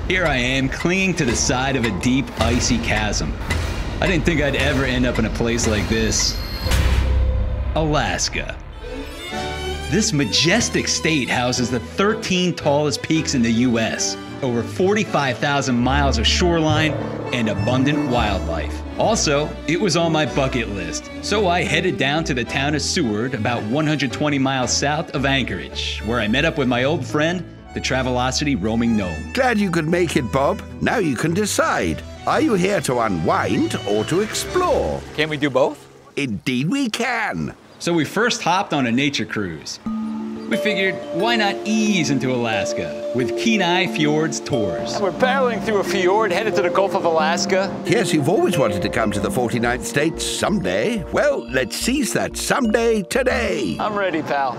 Here I am, clinging to the side of a deep, icy chasm. I didn't think I'd ever end up in a place like this. Alaska. This majestic state houses the 13 tallest peaks in the U.S., over 45,000 miles of shoreline, and abundant wildlife. Also, it was on my bucket list, so I headed down to the town of Seward, about 120 miles south of Anchorage, where I met up with my old friend, the Travelocity roaming gnome. Glad you could make it, Bob. Now you can decide. Are you here to unwind or to explore? Can we do both? Indeed we can. So we first hopped on a nature cruise. We figured, why not ease into Alaska with Kenai Fjords tours? We're paddling through a fjord headed to the Gulf of Alaska. Yes, you've always wanted to come to the 49th state someday. Well, let's seize that someday today. I'm ready, pal.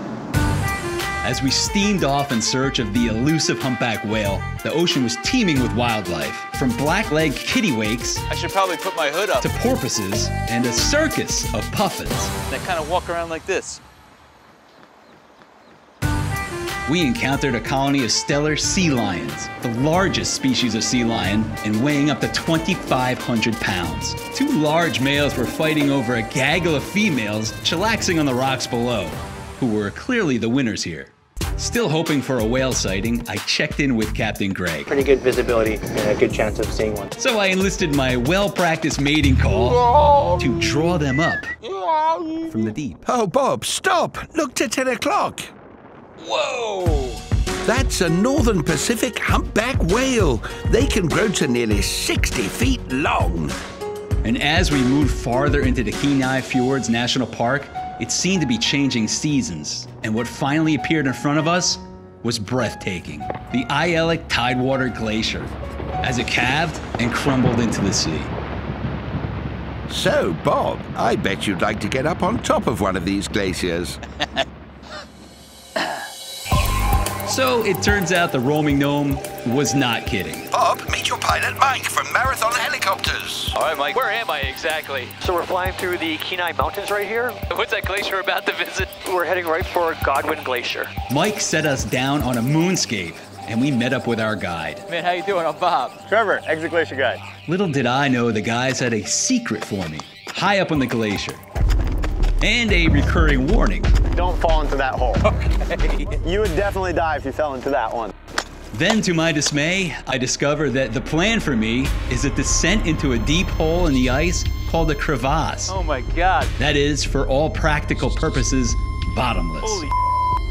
As we steamed off in search of the elusive humpback whale, the ocean was teeming with wildlife, from black-legged kittiwakes I should probably put my hood up. to porpoises and a circus of puffins. That kind of walk around like this. We encountered a colony of stellar sea lions, the largest species of sea lion, and weighing up to 2,500 pounds. Two large males were fighting over a gaggle of females chillaxing on the rocks below, who were clearly the winners here. Still hoping for a whale sighting, I checked in with Captain Greg. Pretty good visibility and a good chance of seeing one. So I enlisted my well-practiced mating call to draw them up from the deep. Oh, Bob, stop. Look to 10 o'clock. Whoa! That's a Northern Pacific humpback whale. They can grow to nearly 60 feet long. And as we moved farther into the Kenai Fjords National Park, it seemed to be changing seasons. And what finally appeared in front of us was breathtaking. The Ayelik Tidewater Glacier, as it calved and crumbled into the sea. So, Bob, I bet you'd like to get up on top of one of these glaciers. So it turns out the roaming gnome was not kidding. Bob, meet your pilot Mike from Marathon Helicopters. All right, Mike. Where am I exactly? So we're flying through the Kenai Mountains right here. What's that glacier we're about to visit? We're heading right for Godwin Glacier. Mike set us down on a moonscape, and we met up with our guide. Man, how you doing? I'm Bob. Trevor, exit glacier guide. Little did I know the guys had a secret for me, high up on the glacier. And a recurring warning. Don't fall into that hole. Okay. You would definitely die if you fell into that one. Then, to my dismay, I discovered that the plan for me is a descent into a deep hole in the ice called a crevasse. Oh my God. That is, for all practical purposes, bottomless. Holy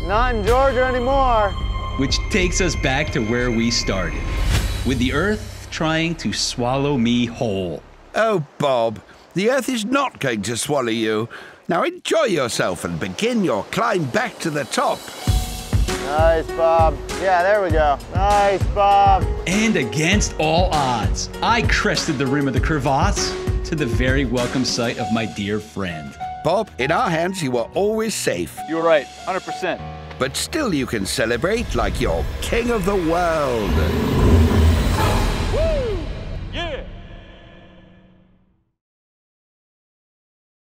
Not in Georgia anymore. Which takes us back to where we started, with the Earth trying to swallow me whole. Oh, Bob, the Earth is not going to swallow you. Now enjoy yourself and begin your climb back to the top. Nice, Bob. Yeah, there we go. Nice, Bob. And against all odds, I crested the rim of the crevasse to the very welcome sight of my dear friend. Bob, in our hands you are always safe. You were right, 100%. But still you can celebrate like you're king of the world.